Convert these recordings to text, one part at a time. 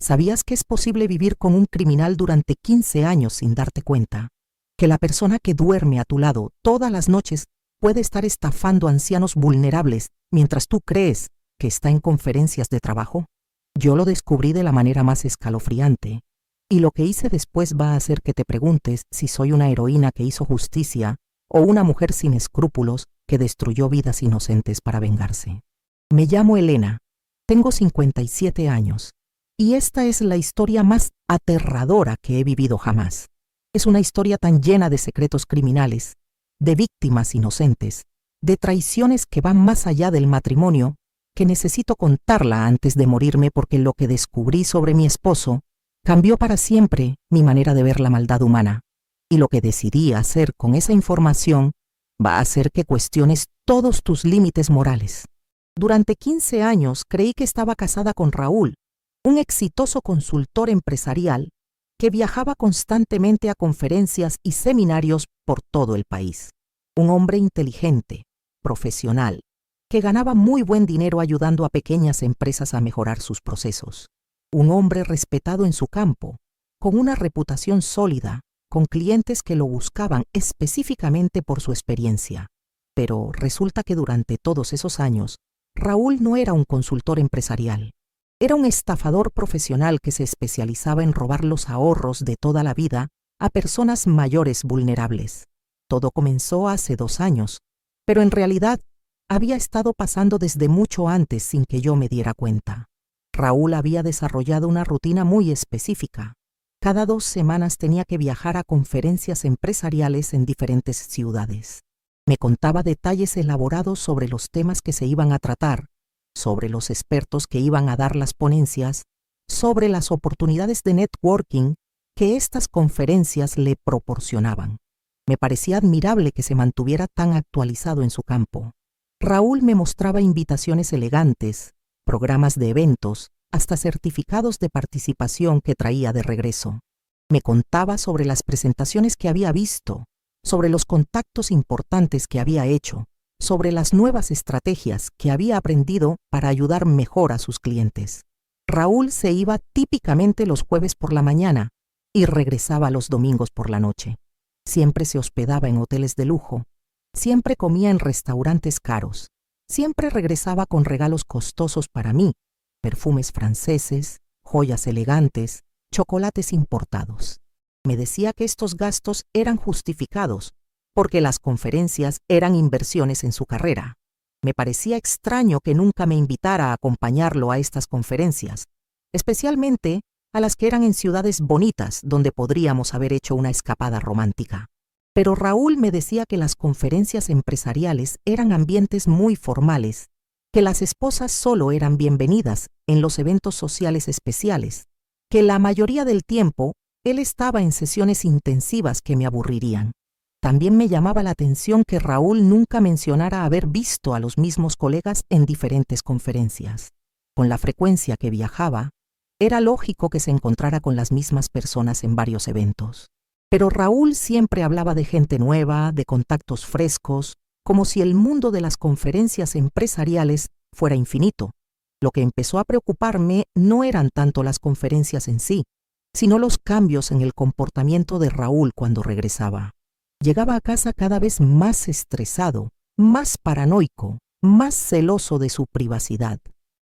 ¿Sabías que es posible vivir con un criminal durante 15 años sin darte cuenta? Que la persona que duerme a tu lado todas las noches puede estar estafando a ancianos vulnerables mientras tú crees que está en conferencias de trabajo. Yo lo descubrí de la manera más escalofriante, y lo que hice después va a hacer que te preguntes si soy una heroína que hizo justicia o una mujer sin escrúpulos que destruyó vidas inocentes para vengarse. Me llamo Elena, tengo 57 años, y esta es la historia más aterradora que he vivido jamás. Es una historia tan llena de secretos criminales, de víctimas inocentes, de traiciones que van más allá del matrimonio, que necesito contarla antes de morirme porque lo que descubrí sobre mi esposo cambió para siempre mi manera de ver la maldad humana, y lo que decidí hacer con esa información va a hacer que cuestiones todos tus límites morales. Durante 15 años creí que estaba casada con Raúl, un exitoso consultor empresarial que viajaba constantemente a conferencias y seminarios por todo el país. Un hombre inteligente, profesional, que ganaba muy buen dinero ayudando a pequeñas empresas a mejorar sus procesos. Un hombre respetado en su campo, con una reputación sólida, con clientes que lo buscaban específicamente por su experiencia. Pero resulta que durante todos esos años, Raúl no era un consultor empresarial. Era un estafador profesional que se especializaba en robar los ahorros de toda la vida a personas mayores vulnerables. Todo comenzó hace 2 años, pero en realidad había estado pasando desde mucho antes sin que yo me diera cuenta. Raúl había desarrollado una rutina muy específica. Cada 2 semanas tenía que viajar a conferencias empresariales en diferentes ciudades. Me contaba detalles elaborados sobre los temas que se iban a tratar, sobre los expertos que iban a dar las ponencias, sobre las oportunidades de networking que estas conferencias le proporcionaban. Me parecía admirable que se mantuviera tan actualizado en su campo. Raúl me mostraba invitaciones elegantes, programas de eventos, hasta certificados de participación que traía de regreso. Me contaba sobre las presentaciones que había visto, sobre los contactos importantes que había hecho, sobre las nuevas estrategias que había aprendido para ayudar mejor a sus clientes. Raúl se iba típicamente los jueves por la mañana y regresaba los domingos por la noche. Siempre se hospedaba en hoteles de lujo, siempre comía en restaurantes caros, siempre regresaba con regalos costosos para mí, perfumes franceses, joyas elegantes, chocolates importados. Me decía que estos gastos eran justificados porque las conferencias eran inversiones en su carrera. Me parecía extraño que nunca me invitara a acompañarlo a estas conferencias, especialmente a las que eran en ciudades bonitas donde podríamos haber hecho una escapada romántica. Pero Raúl me decía que las conferencias empresariales eran ambientes muy formales, que las esposas solo eran bienvenidas en los eventos sociales especiales, que la mayoría del tiempo él estaba en sesiones intensivas que me aburrirían. También me llamaba la atención que Raúl nunca mencionara haber visto a los mismos colegas en diferentes conferencias. Con la frecuencia que viajaba, era lógico que se encontrara con las mismas personas en varios eventos. Pero Raúl siempre hablaba de gente nueva, de contactos frescos, como si el mundo de las conferencias empresariales fuera infinito. Lo que empezó a preocuparme no eran tanto las conferencias en sí, sino los cambios en el comportamiento de Raúl cuando regresaba. Llegaba a casa cada vez más estresado, más paranoico, más celoso de su privacidad.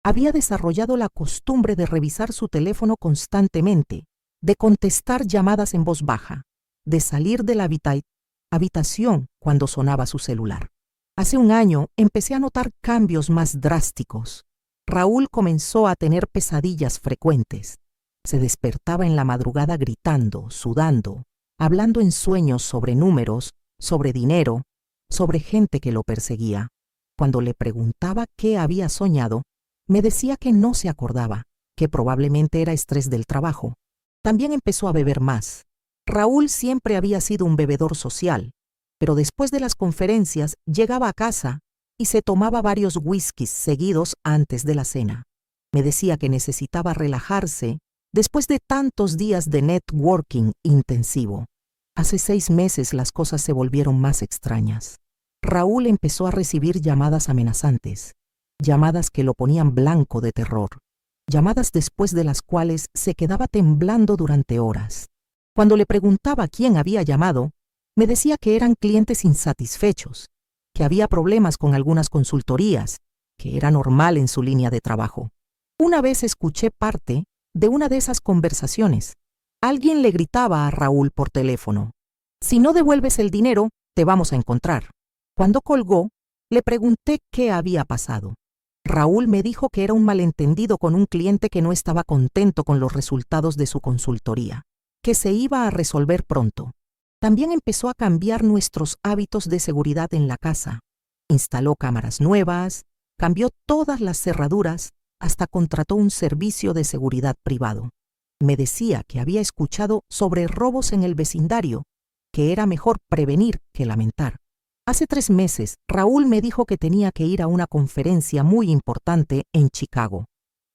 Había desarrollado la costumbre de revisar su teléfono constantemente, de contestar llamadas en voz baja, de salir de la habitación cuando sonaba su celular. Hace un año empecé a notar cambios más drásticos. Raúl comenzó a tener pesadillas frecuentes. Se despertaba en la madrugada gritando, sudando, hablando en sueños sobre números, sobre dinero, sobre gente que lo perseguía. Cuando le preguntaba qué había soñado, me decía que no se acordaba, que probablemente era estrés del trabajo. También empezó a beber más. Raúl siempre había sido un bebedor social, pero después de las conferencias llegaba a casa y se tomaba varios whiskies seguidos antes de la cena. Me decía que necesitaba relajarse después de tantos días de networking intensivo. Hace 6 meses las cosas se volvieron más extrañas. Raúl empezó a recibir llamadas amenazantes, llamadas que lo ponían blanco de terror. llamadas después de las cuales se quedaba temblando durante horas. Cuando le preguntaba quién había llamado, me decía que eran clientes insatisfechos, que había problemas con algunas consultorías, que era normal en su línea de trabajo. Una vez escuché parte de una de esas conversaciones. Alguien le gritaba a Raúl por teléfono: «Si no devuelves el dinero, te vamos a encontrar». Cuando colgó, le pregunté qué había pasado. Raúl me dijo que era un malentendido con un cliente que no estaba contento con los resultados de su consultoría, que se iba a resolver pronto. También empezó a cambiar nuestros hábitos de seguridad en la casa. Instaló cámaras nuevas, cambió todas las cerraduras, hasta contrató un servicio de seguridad privado. Me decía que había escuchado sobre robos en el vecindario, que era mejor prevenir que lamentar. Hace 3 meses, Raúl me dijo que tenía que ir a una conferencia muy importante en Chicago.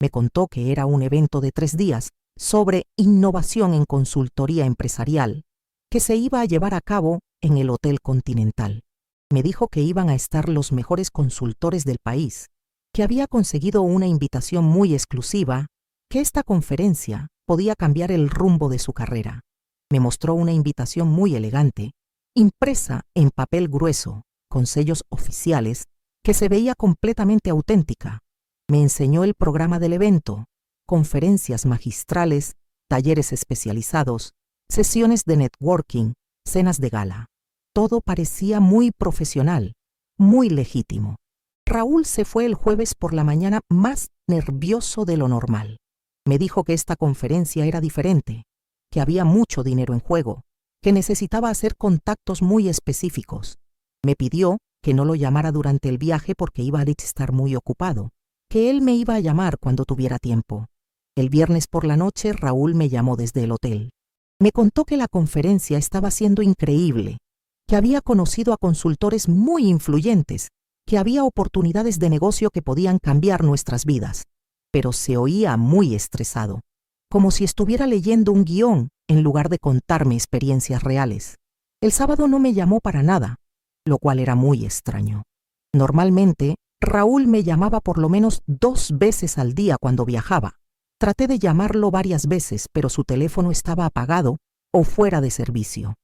Me contó que era un evento de 3 días sobre innovación en consultoría empresarial, que se iba a llevar a cabo en el Hotel Continental. Me dijo que iban a estar los mejores consultores del país, que había conseguido una invitación muy exclusiva, que esta conferencia podía cambiar el rumbo de su carrera. Me mostró una invitación muy elegante, impresa en papel grueso, con sellos oficiales, que se veía completamente auténtica. Me enseñó el programa del evento, conferencias magistrales, talleres especializados, sesiones de networking, cenas de gala. Todo parecía muy profesional, muy legítimo. Raúl se fue el jueves por la mañana más nervioso de lo normal. Me dijo que esta conferencia era diferente, que había mucho dinero en juego, que necesitaba hacer contactos muy específicos. Me pidió que no lo llamara durante el viaje porque iba a estar muy ocupado, que él me iba a llamar cuando tuviera tiempo. El viernes por la noche Raúl me llamó desde el hotel. Me contó que la conferencia estaba siendo increíble, que había conocido a consultores muy influyentes, que había oportunidades de negocio que podían cambiar nuestras vidas, pero se oía muy estresado, como si estuviera leyendo un guión en lugar de contarme experiencias reales. El sábado no me llamó para nada, lo cual era muy extraño. Normalmente, Raúl me llamaba por lo menos 2 veces al día cuando viajaba. Traté de llamarlo varias veces, pero su teléfono estaba apagado o fuera de servicio.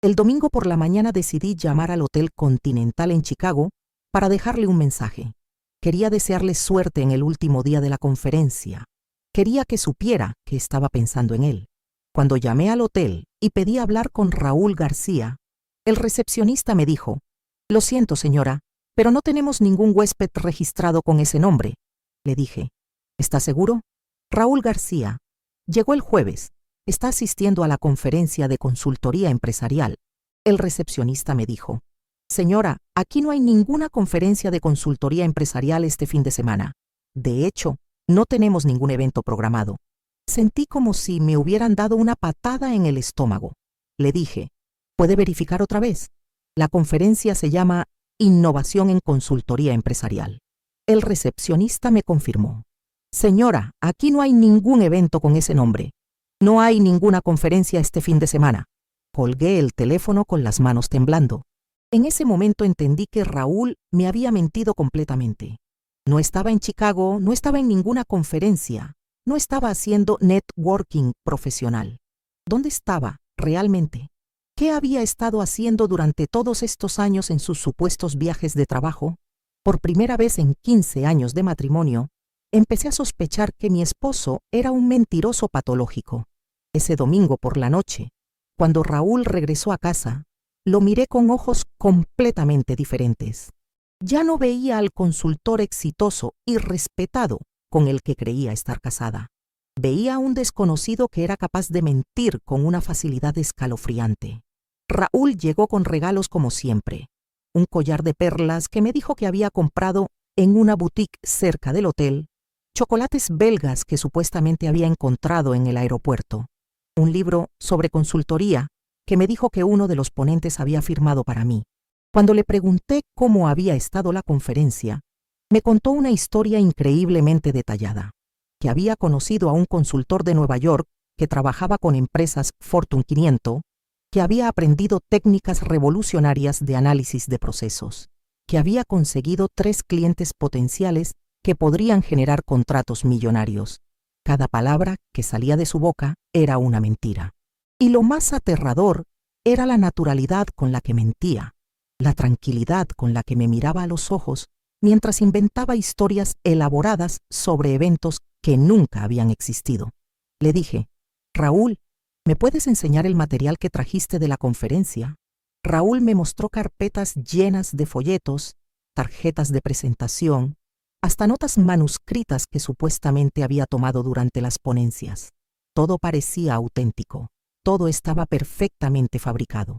El domingo por la mañana decidí llamar al Hotel Continental en Chicago para dejarle un mensaje. Quería desearle suerte en el último día de la conferencia. Quería que supiera que estaba pensando en él. Cuando llamé al hotel y pedí hablar con Raúl García, el recepcionista me dijo: «Lo siento, señora, pero no tenemos ningún huésped registrado con ese nombre». Le dije: «¿Está seguro?». Raúl García llegó el jueves. Está asistiendo a la conferencia de consultoría empresarial. El recepcionista me dijo: «Señora, aquí no hay ninguna conferencia de consultoría empresarial este fin de semana. De hecho, no tenemos ningún evento programado». Sentí como si me hubieran dado una patada en el estómago. Le dije: «¿Puede verificar otra vez? La conferencia se llama Innovación en Consultoría Empresarial». El recepcionista me confirmó: «Señora, aquí no hay ningún evento con ese nombre. No hay ninguna conferencia este fin de semana». Colgué el teléfono con las manos temblando. En ese momento entendí que Raúl me había mentido completamente. No estaba en Chicago, no estaba en ninguna conferencia, no estaba haciendo networking profesional. ¿Dónde estaba realmente? ¿Qué había estado haciendo durante todos estos años en sus supuestos viajes de trabajo? Por primera vez en 15 años de matrimonio, empecé a sospechar que mi esposo era un mentiroso patológico. Ese domingo por la noche, cuando Raúl regresó a casa, lo miré con ojos completamente diferentes. Ya no veía al consultor exitoso y respetado con el que creía estar casada. Veía a un desconocido que era capaz de mentir con una facilidad escalofriante. Raúl llegó con regalos como siempre. Un collar de perlas que me dijo que había comprado en una boutique cerca del hotel, chocolates belgas que supuestamente había encontrado en el aeropuerto, un libro sobre consultoría que me dijo que uno de los ponentes había firmado para mí. Cuando le pregunté cómo había estado la conferencia, me contó una historia increíblemente detallada, que había conocido a un consultor de Nueva York que trabajaba con empresas Fortune 500, que había aprendido técnicas revolucionarias de análisis de procesos, que había conseguido 3 clientes potenciales que podrían generar contratos millonarios, Cada palabra que salía de su boca era una mentira. Y lo más aterrador era la naturalidad con la que mentía, la tranquilidad con la que me miraba a los ojos mientras inventaba historias elaboradas sobre eventos que nunca habían existido. Le dije: Raúl, ¿me puedes enseñar el material que trajiste de la conferencia? Raúl me mostró carpetas llenas de folletos, tarjetas de presentación, hasta notas manuscritas que supuestamente había tomado durante las ponencias. Todo parecía auténtico, todo estaba perfectamente fabricado.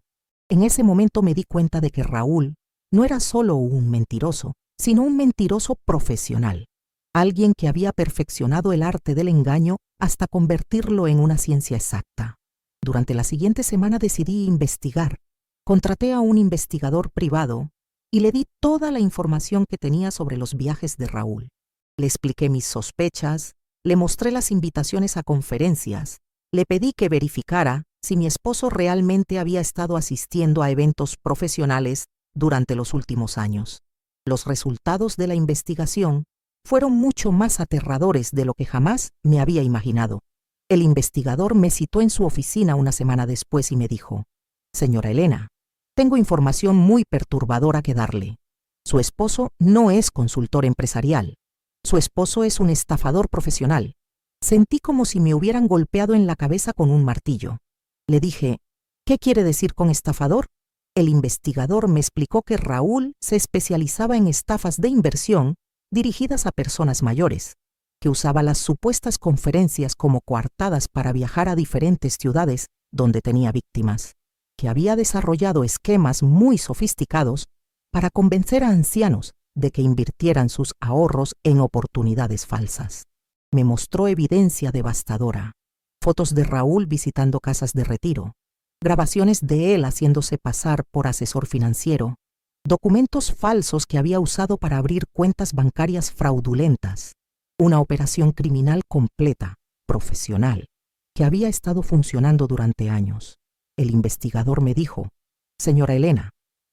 En ese momento me di cuenta de que Raúl no era solo un mentiroso, sino un mentiroso profesional, alguien que había perfeccionado el arte del engaño hasta convertirlo en una ciencia exacta. Durante la siguiente semana decidí investigar. Contraté a un investigador privado y le di toda la información que tenía sobre los viajes de Raúl. Le expliqué mis sospechas, le mostré las invitaciones a conferencias, le pedí que verificara si mi esposo realmente había estado asistiendo a eventos profesionales durante los últimos años. Los resultados de la investigación fueron mucho más aterradores de lo que jamás me había imaginado. El investigador me citó en su oficina una semana después y me dijo: Señora Elena, tengo información muy perturbadora que darle. Su esposo no es consultor empresarial. Su esposo es un estafador profesional. Sentí como si me hubieran golpeado en la cabeza con un martillo. Le dije: ¿Qué quiere decir con estafador? El investigador me explicó que Raúl se especializaba en estafas de inversión dirigidas a personas mayores, que usaba las supuestas conferencias como coartadas para viajar a diferentes ciudades donde tenía víctimas, que había desarrollado esquemas muy sofisticados para convencer a ancianos de que invirtieran sus ahorros en oportunidades falsas. Me mostró evidencia devastadora: fotos de Raúl visitando casas de retiro, grabaciones de él haciéndose pasar por asesor financiero, documentos falsos que había usado para abrir cuentas bancarias fraudulentas, una operación criminal completa, profesional, que había estado funcionando durante años. El investigador me dijo: Señora Elena,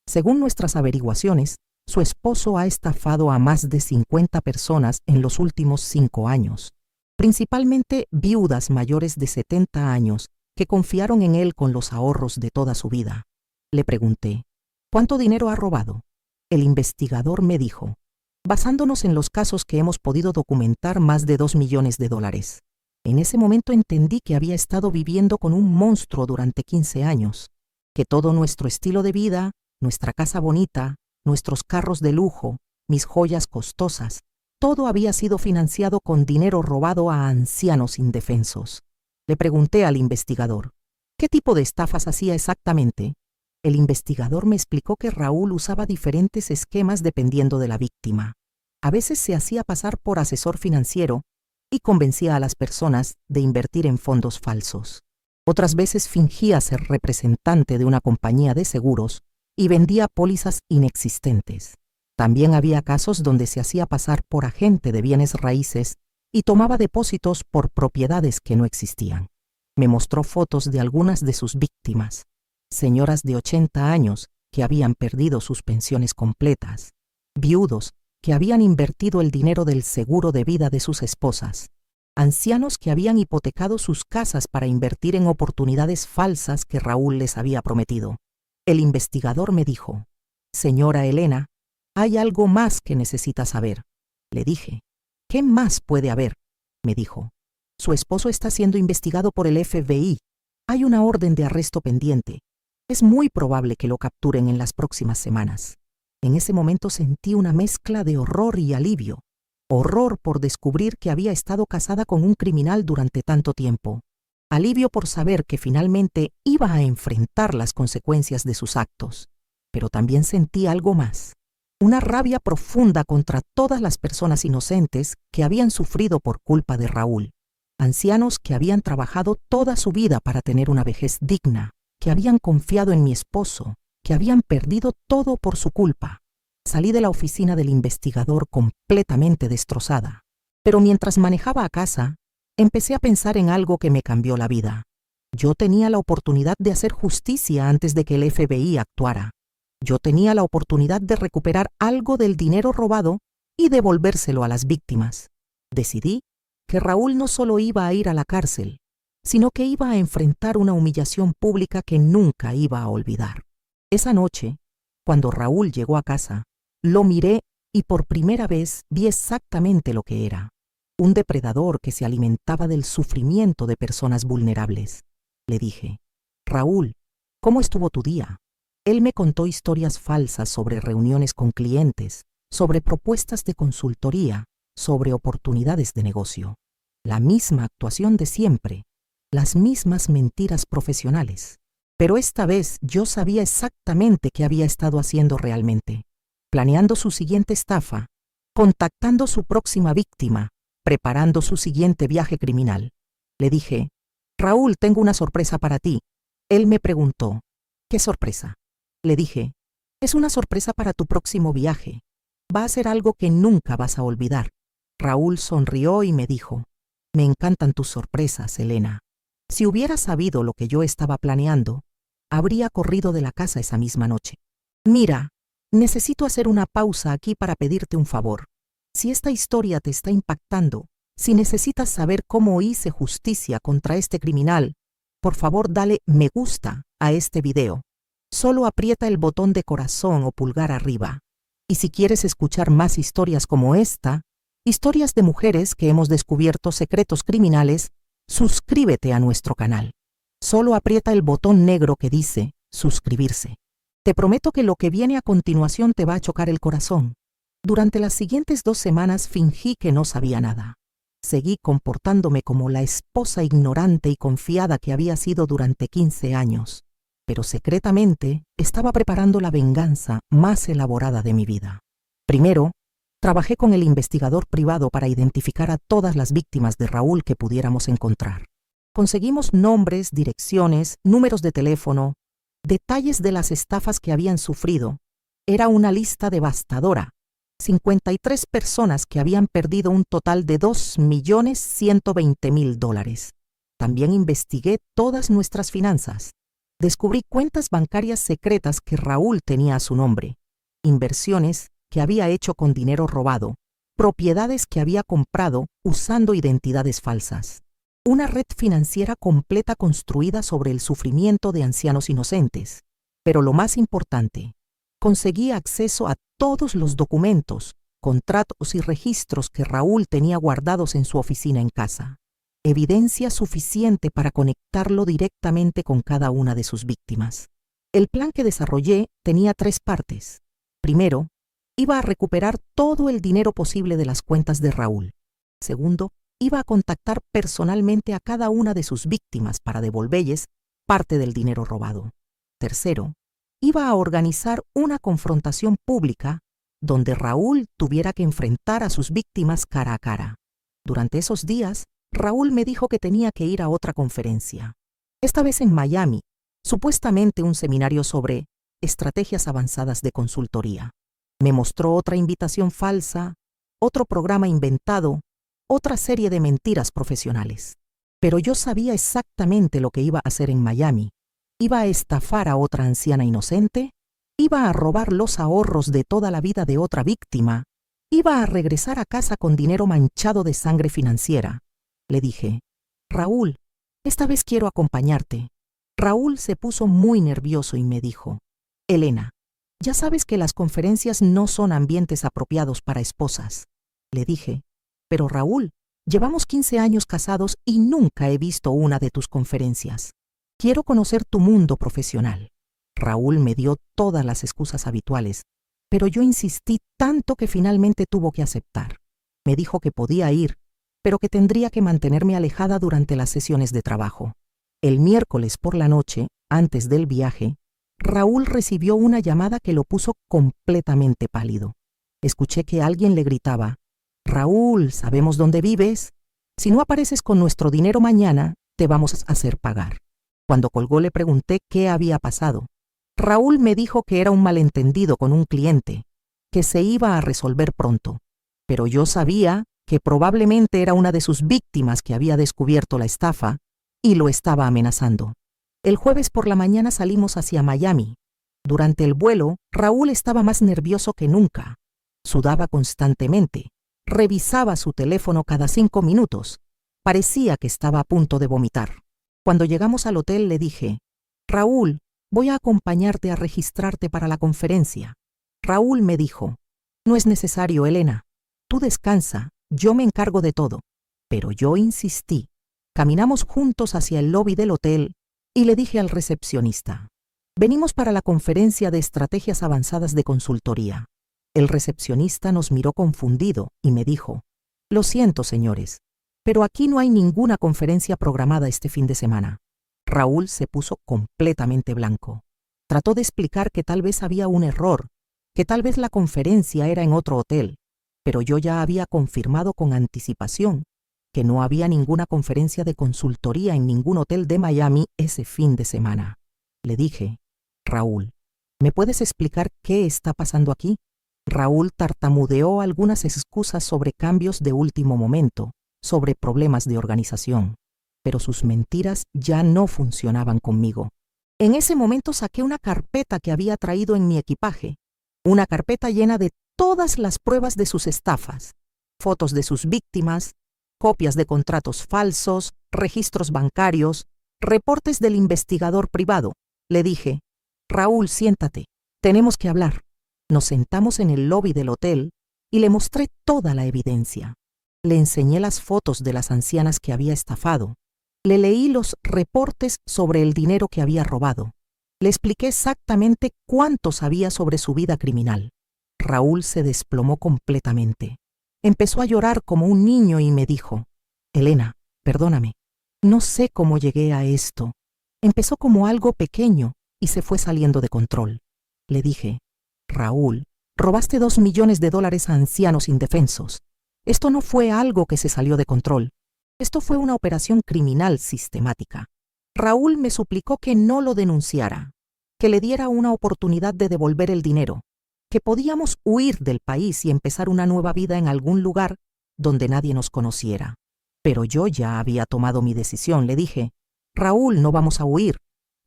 según nuestras averiguaciones, su esposo ha estafado a más de 50 personas en los últimos 5 años, principalmente viudas mayores de 70 años que confiaron en él con los ahorros de toda su vida. Le pregunté: ¿Cuánto dinero ha robado? El investigador me dijo: basándonos en los casos que hemos podido documentar, más de $2 millones. En ese momento entendí que había estado viviendo con un monstruo durante 15 años, que todo nuestro estilo de vida, nuestra casa bonita, nuestros carros de lujo, mis joyas costosas, todo había sido financiado con dinero robado a ancianos indefensos. Le pregunté al investigador: ¿qué tipo de estafas hacía exactamente? El investigador me explicó que Raúl usaba diferentes esquemas dependiendo de la víctima. A veces se hacía pasar por asesor financiero y convencía a las personas de invertir en fondos falsos. Otras veces fingía ser representante de una compañía de seguros y vendía pólizas inexistentes. También había casos donde se hacía pasar por agente de bienes raíces y tomaba depósitos por propiedades que no existían. Me mostró fotos de algunas de sus víctimas, señoras de 80 años que habían perdido sus pensiones completas, viudos que habían invertido el dinero del seguro de vida de sus esposas, ancianos que habían hipotecado sus casas para invertir en oportunidades falsas que Raúl les había prometido. El investigador me dijo: Señora Elena, hay algo más que necesita saber. Le dije: ¿qué más puede haber? Me dijo: su esposo está siendo investigado por el FBI. Hay una orden de arresto pendiente. Es muy probable que lo capturen en las próximas semanas. En ese momento sentí una mezcla de horror y alivio. Horror por descubrir que había estado casada con un criminal durante tanto tiempo. Alivio por saber que finalmente iba a enfrentar las consecuencias de sus actos. Pero también sentí algo más: una rabia profunda contra todas las personas inocentes que habían sufrido por culpa de Raúl. Ancianos que habían trabajado toda su vida para tener una vejez digna, que habían confiado en mi esposo, que habían perdido todo por su culpa. Salí de la oficina del investigador completamente destrozada. Pero mientras manejaba a casa, empecé a pensar en algo que me cambió la vida. Yo tenía la oportunidad de hacer justicia antes de que el FBI actuara. Yo tenía la oportunidad de recuperar algo del dinero robado y devolvérselo a las víctimas. Decidí que Raúl no solo iba a ir a la cárcel, sino que iba a enfrentar una humillación pública que nunca iba a olvidar. Esa noche, cuando Raúl llegó a casa, lo miré y por primera vez vi exactamente lo que era: un depredador que se alimentaba del sufrimiento de personas vulnerables. Le dije: Raúl, ¿cómo estuvo tu día? Él me contó historias falsas sobre reuniones con clientes, sobre propuestas de consultoría, sobre oportunidades de negocio. La misma actuación de siempre, las mismas mentiras profesionales. Pero esta vez yo sabía exactamente qué había estado haciendo realmente: planeando su siguiente estafa, contactando su próxima víctima, preparando su siguiente viaje criminal. Le dije: Raúl, tengo una sorpresa para ti. Él me preguntó: ¿qué sorpresa? Le dije: es una sorpresa para tu próximo viaje. Va a ser algo que nunca vas a olvidar. Raúl sonrió y me dijo: me encantan tus sorpresas, Elena. Si hubiera sabido lo que yo estaba planeando, habría corrido de la casa esa misma noche. Mira, necesito hacer una pausa aquí para pedirte un favor. Si esta historia te está impactando, si necesitas saber cómo hice justicia contra este criminal, por favor dale me gusta a este video. Solo aprieta el botón de corazón o pulgar arriba. Y si quieres escuchar más historias como esta, historias de mujeres que hemos descubierto secretos criminales, suscríbete a nuestro canal. Solo aprieta el botón negro que dice suscribirse. Te prometo que lo que viene a continuación te va a chocar el corazón. Durante las siguientes 2 semanas fingí que no sabía nada. Seguí comportándome como la esposa ignorante y confiada que había sido durante 15 años. Pero secretamente estaba preparando la venganza más elaborada de mi vida. Primero, trabajé con el investigador privado para identificar a todas las víctimas de Raúl que pudiéramos encontrar. Conseguimos nombres, direcciones, números de teléfono, detalles de las estafas que habían sufrido. Era una lista devastadora: 53 personas que habían perdido un total de $2.120.000. También investigué todas nuestras finanzas. Descubrí cuentas bancarias secretas que Raúl tenía a su nombre, inversiones que había hecho con dinero robado, propiedades que había comprado usando identidades falsas. Una red financiera completa construida sobre el sufrimiento de ancianos inocentes. Pero lo más importante, conseguí acceso a todos los documentos, contratos y registros que Raúl tenía guardados en su oficina en casa. Evidencia suficiente para conectarlo directamente con cada una de sus víctimas. El plan que desarrollé tenía 3 partes. Primero, iba a recuperar todo el dinero posible de las cuentas de Raúl. Segundo, iba a contactar personalmente a cada una de sus víctimas para devolverles parte del dinero robado. Tercero, iba a organizar una confrontación pública donde Raúl tuviera que enfrentar a sus víctimas cara a cara. Durante esos días, Raúl me dijo que tenía que ir a otra conferencia, esta vez en Miami, supuestamente un seminario sobre estrategias avanzadas de consultoría. Me mostró otra invitación falsa, otro programa inventado, otra serie de mentiras profesionales. Pero yo sabía exactamente lo que iba a hacer en Miami. Iba a estafar a otra anciana inocente, iba a robar los ahorros de toda la vida de otra víctima, iba a regresar a casa con dinero manchado de sangre financiera. Le dije: Raúl, esta vez quiero acompañarte. Raúl se puso muy nervioso y me dijo: Elena, ya sabes que las conferencias no son ambientes apropiados para esposas. Le dije: pero Raúl, llevamos 15 años casados y nunca he visto una de tus conferencias. Quiero conocer tu mundo profesional. Raúl me dio todas las excusas habituales, pero yo insistí tanto que finalmente tuvo que aceptar. Me dijo que podía ir, pero que tendría que mantenerme alejada durante las sesiones de trabajo. El miércoles por la noche, antes del viaje, Raúl recibió una llamada que lo puso completamente pálido. Escuché que alguien le gritaba: Raúl, sabemos dónde vives. Si no apareces con nuestro dinero mañana, te vamos a hacer pagar. Cuando colgó le pregunté qué había pasado. Raúl me dijo que era un malentendido con un cliente, que se iba a resolver pronto. Pero yo sabía que probablemente era una de sus víctimas que había descubierto la estafa y lo estaba amenazando. El jueves por la mañana salimos hacia Miami. Durante el vuelo, Raúl estaba más nervioso que nunca. Sudaba constantemente. Revisaba su teléfono cada 5 minutos. Parecía que estaba a punto de vomitar. Cuando llegamos al hotel le dije, Raúl, voy a acompañarte a registrarte para la conferencia. Raúl me dijo, no es necesario, Elena. Tú descansa, yo me encargo de todo. Pero yo insistí. Caminamos juntos hacia el lobby del hotel y le dije al recepcionista, venimos para la conferencia de estrategias avanzadas de consultoría. El recepcionista nos miró confundido y me dijo, lo siento, señores, pero aquí no hay ninguna conferencia programada este fin de semana. Raúl se puso completamente blanco. Trató de explicar que tal vez había un error, que tal vez la conferencia era en otro hotel, pero yo ya había confirmado con anticipación que no había ninguna conferencia de consultoría en ningún hotel de Miami ese fin de semana. Le dije, Raúl, ¿me puedes explicar qué está pasando aquí? Raúl tartamudeó algunas excusas sobre cambios de último momento, sobre problemas de organización, pero sus mentiras ya no funcionaban conmigo. En ese momento saqué una carpeta que había traído en mi equipaje, una carpeta llena de todas las pruebas de sus estafas, fotos de sus víctimas, copias de contratos falsos, registros bancarios, reportes del investigador privado. Le dije, Raúl, siéntate, tenemos que hablar. Nos sentamos en el lobby del hotel y le mostré toda la evidencia. Le enseñé las fotos de las ancianas que había estafado. Le leí los reportes sobre el dinero que había robado. Le expliqué exactamente cuánto sabía sobre su vida criminal. Raúl se desplomó completamente. Empezó a llorar como un niño y me dijo, Elena, perdóname, no sé cómo llegué a esto. Empezó como algo pequeño y se fue saliendo de control. Le dije, Raúl, robaste $2 millones a ancianos indefensos. Esto no fue algo que se salió de control. Esto fue una operación criminal sistemática. Raúl me suplicó que no lo denunciara, que le diera una oportunidad de devolver el dinero, que podíamos huir del país y empezar una nueva vida en algún lugar donde nadie nos conociera. Pero yo ya había tomado mi decisión. Le dije, Raúl, no vamos a huir,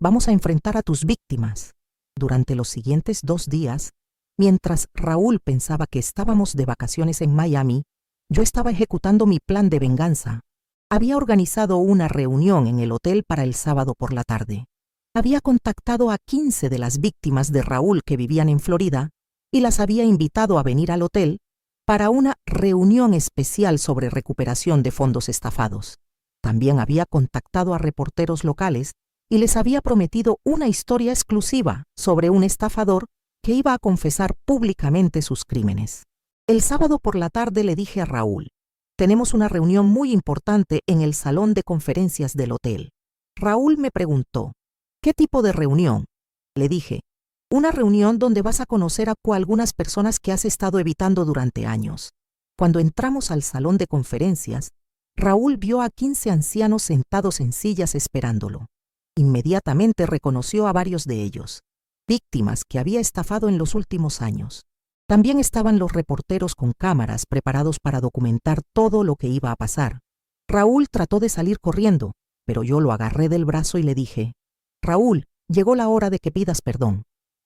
vamos a enfrentar a tus víctimas. Durante los siguientes 2 días, mientras Raúl pensaba que estábamos de vacaciones en Miami, yo estaba ejecutando mi plan de venganza. Había organizado una reunión en el hotel para el sábado por la tarde. Había contactado a 15 de las víctimas de Raúl que vivían en Florida y las había invitado a venir al hotel para una reunión especial sobre recuperación de fondos estafados. También había contactado a reporteros locales y les había prometido una historia exclusiva sobre un estafador que iba a confesar públicamente sus crímenes. El sábado por la tarde le dije a Raúl, tenemos una reunión muy importante en el salón de conferencias del hotel. Raúl me preguntó, ¿qué tipo de reunión? Le dije, una reunión donde vas a conocer a algunas personas que has estado evitando durante años. Cuando entramos al salón de conferencias, Raúl vio a 15 ancianos sentados en sillas esperándolo. Inmediatamente reconoció a varios de ellos, víctimas que había estafado en los últimos años. También estaban los reporteros con cámaras preparados para documentar todo lo que iba a pasar. Raúl trató de salir corriendo, pero yo lo agarré del brazo y le dije, Raúl, llegó la hora de que pidas perdón.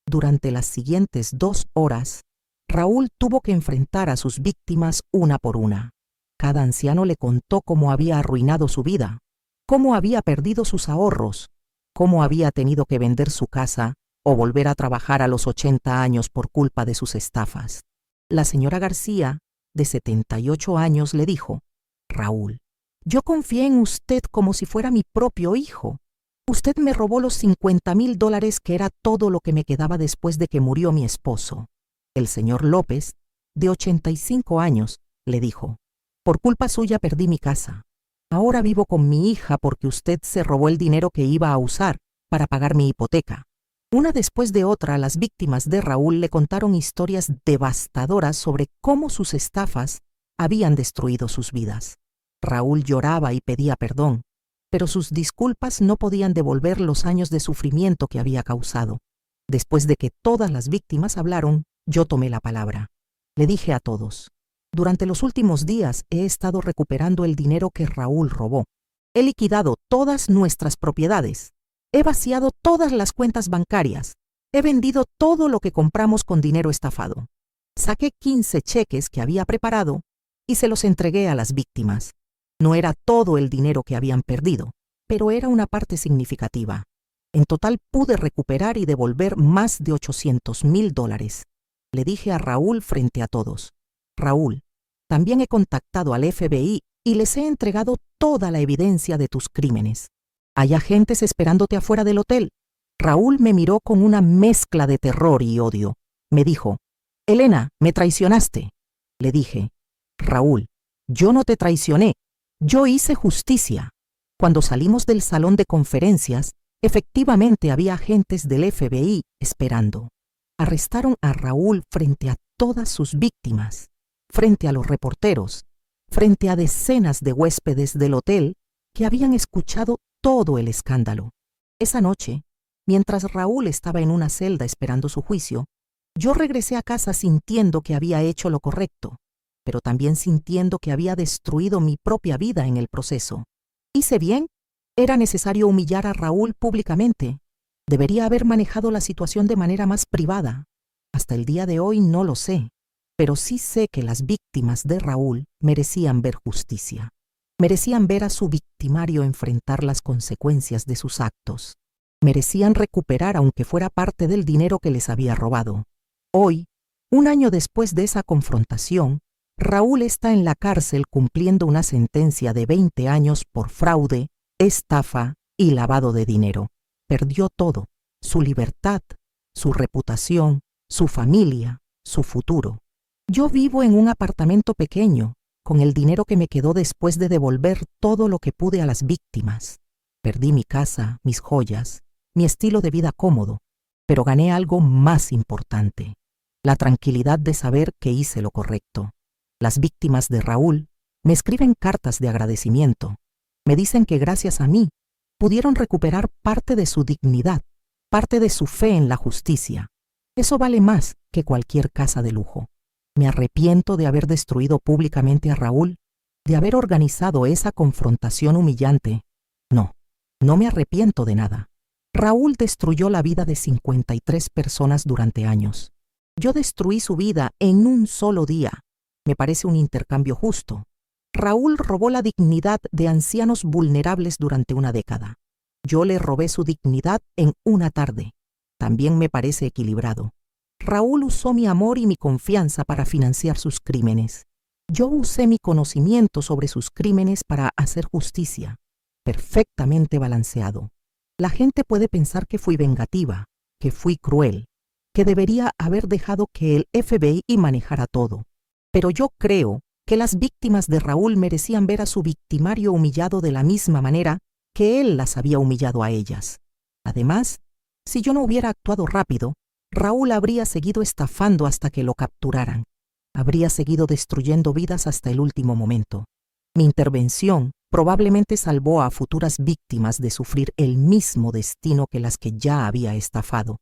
Durante las siguientes 2 horas, Raúl tuvo que enfrentar a sus víctimas una por una. Cada anciano le contó cómo había arruinado su vida, cómo había perdido sus ahorros, cómo había tenido que vender su casa o volver a trabajar a los 80 años por culpa de sus estafas. La señora García, de 78 años, le dijo, Raúl, yo confié en usted como si fuera mi propio hijo. Usted me robó los $50,000 que era todo lo que me quedaba después de que murió mi esposo. El señor López, de 85 años, le dijo, por culpa suya perdí mi casa. Ahora vivo con mi hija porque usted se robó el dinero que iba a usar para pagar mi hipoteca. Una después de otra, las víctimas de Raúl le contaron historias devastadoras sobre cómo sus estafas habían destruido sus vidas. Raúl lloraba y pedía perdón, pero sus disculpas no podían devolver los años de sufrimiento que había causado. Después de que todas las víctimas hablaron, yo tomé la palabra. Le dije a todos, durante los últimos días he estado recuperando el dinero que Raúl robó. He liquidado todas nuestras propiedades. He vaciado todas las cuentas bancarias. He vendido todo lo que compramos con dinero estafado. Saqué 15 cheques que había preparado y se los entregué a las víctimas. No era todo el dinero que habían perdido, pero era una parte significativa. En total pude recuperar y devolver más de $800,000. Le dije a Raúl frente a todos: Raúl, también he contactado al FBI y les he entregado toda la evidencia de tus crímenes. Hay agentes esperándote afuera del hotel. Raúl me miró con una mezcla de terror y odio. Me dijo: Elena, me traicionaste. Le dije: Raúl, yo no te traicioné, yo hice justicia. Cuando salimos del salón de conferencias, efectivamente había agentes del FBI esperando. Arrestaron a Raúl frente a todas sus víctimas, frente a los reporteros, frente a decenas de huéspedes del hotel que habían escuchado todo el escándalo. Esa noche, mientras Raúl estaba en una celda esperando su juicio, yo regresé a casa sintiendo que había hecho lo correcto, pero también sintiendo que había destruido mi propia vida en el proceso. ¿Hice bien? ¿Era necesario humillar a Raúl públicamente? ¿Debería haber manejado la situación de manera más privada? Hasta el día de hoy no lo sé, pero sí sé que las víctimas de Raúl merecían ver justicia. Merecían ver a su victimario enfrentar las consecuencias de sus actos. Merecían recuperar aunque fuera parte del dinero que les había robado. Hoy, un año después de esa confrontación, Raúl está en la cárcel cumpliendo una sentencia de 20 años por fraude, estafa y lavado de dinero. Perdió todo: su libertad, su reputación, su familia, su futuro. Yo vivo en un apartamento pequeño, con el dinero que me quedó después de devolver todo lo que pude a las víctimas. Perdí mi casa, mis joyas, mi estilo de vida cómodo, pero gané algo más importante: la tranquilidad de saber que hice lo correcto. Las víctimas de Raúl me escriben cartas de agradecimiento. Me dicen que gracias a mí pudieron recuperar parte de su dignidad, parte de su fe en la justicia. Eso vale más que cualquier casa de lujo. Me arrepiento de haber destruido públicamente a Raúl, de haber organizado esa confrontación humillante. No, no me arrepiento de nada. Raúl destruyó la vida de 53 personas durante años. Yo destruí su vida en un solo día. Me parece un intercambio justo. Raúl robó la dignidad de ancianos vulnerables durante una década. Yo le robé su dignidad en una tarde. También me parece equilibrado. Raúl usó mi amor y mi confianza para financiar sus crímenes. Yo usé mi conocimiento sobre sus crímenes para hacer justicia. Perfectamente balanceado. La gente puede pensar que fui vengativa, que fui cruel, que debería haber dejado que el FBI manejara todo. Pero yo creo que las víctimas de Raúl merecían ver a su victimario humillado de la misma manera que él las había humillado a ellas. Además, si yo no hubiera actuado rápido, Raúl habría seguido estafando hasta que lo capturaran. Habría seguido destruyendo vidas hasta el último momento. Mi intervención probablemente salvó a futuras víctimas de sufrir el mismo destino que las que ya había estafado.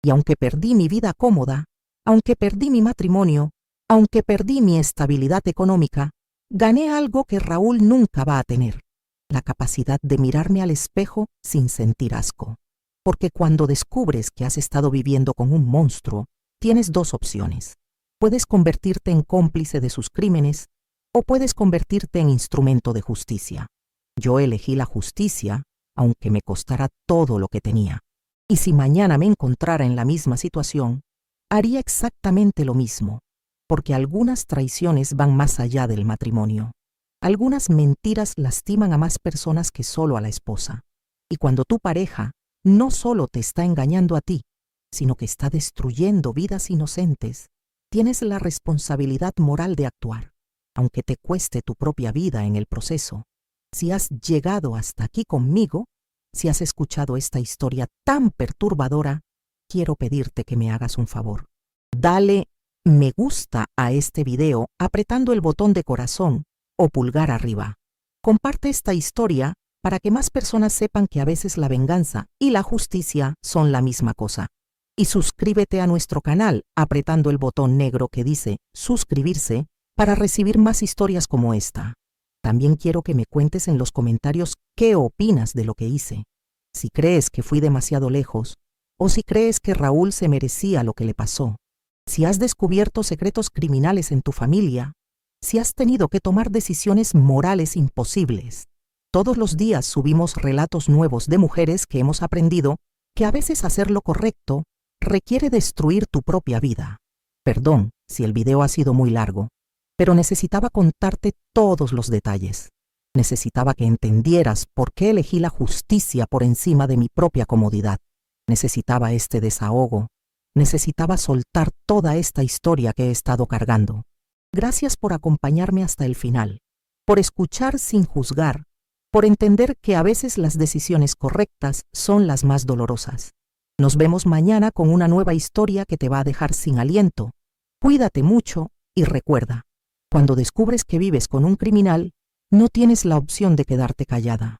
Y aunque perdí mi vida cómoda, aunque perdí mi matrimonio, aunque perdí mi estabilidad económica, gané algo que Raúl nunca va a tener: la capacidad de mirarme al espejo sin sentir asco. Porque cuando descubres que has estado viviendo con un monstruo, tienes dos opciones. Puedes convertirte en cómplice de sus crímenes o puedes convertirte en instrumento de justicia. Yo elegí la justicia, aunque me costara todo lo que tenía. Y si mañana me encontrara en la misma situación, haría exactamente lo mismo. Porque algunas traiciones van más allá del matrimonio. Algunas mentiras lastiman a más personas que solo a la esposa. Y cuando tu pareja no solo te está engañando a ti, sino que está destruyendo vidas inocentes, tienes la responsabilidad moral de actuar, aunque te cueste tu propia vida en el proceso. Si has llegado hasta aquí conmigo, si has escuchado esta historia tan perturbadora, quiero pedirte que me hagas un favor. Dale me gusta a este video apretando el botón de corazón o pulgar arriba. Comparte esta historia para que más personas sepan que a veces la venganza y la justicia son la misma cosa. Y suscríbete a nuestro canal apretando el botón negro que dice suscribirse para recibir más historias como esta. También quiero que me cuentes en los comentarios qué opinas de lo que hice. Si crees que fui demasiado lejos o si crees que Raúl se merecía lo que le pasó. Si has descubierto secretos criminales en tu familia si has tenido que tomar decisiones morales imposibles. Todos los días subimos relatos nuevos de mujeres que hemos aprendido que a veces hacer lo correcto requiere destruir tu propia vida. Perdón si el video ha sido muy largo, pero necesitaba contarte todos los detalles. Necesitaba que entendieras por qué elegí la justicia por encima de mi propia comodidad. Necesitaba este desahogo. Necesitaba soltar toda esta historia que he estado cargando. Gracias por acompañarme hasta el final, por escuchar sin juzgar, por entender que a veces las decisiones correctas son las más dolorosas. Nos vemos mañana con una nueva historia que te va a dejar sin aliento. Cuídate mucho y recuerda, cuando descubres que vives con un criminal, no tienes la opción de quedarte callada.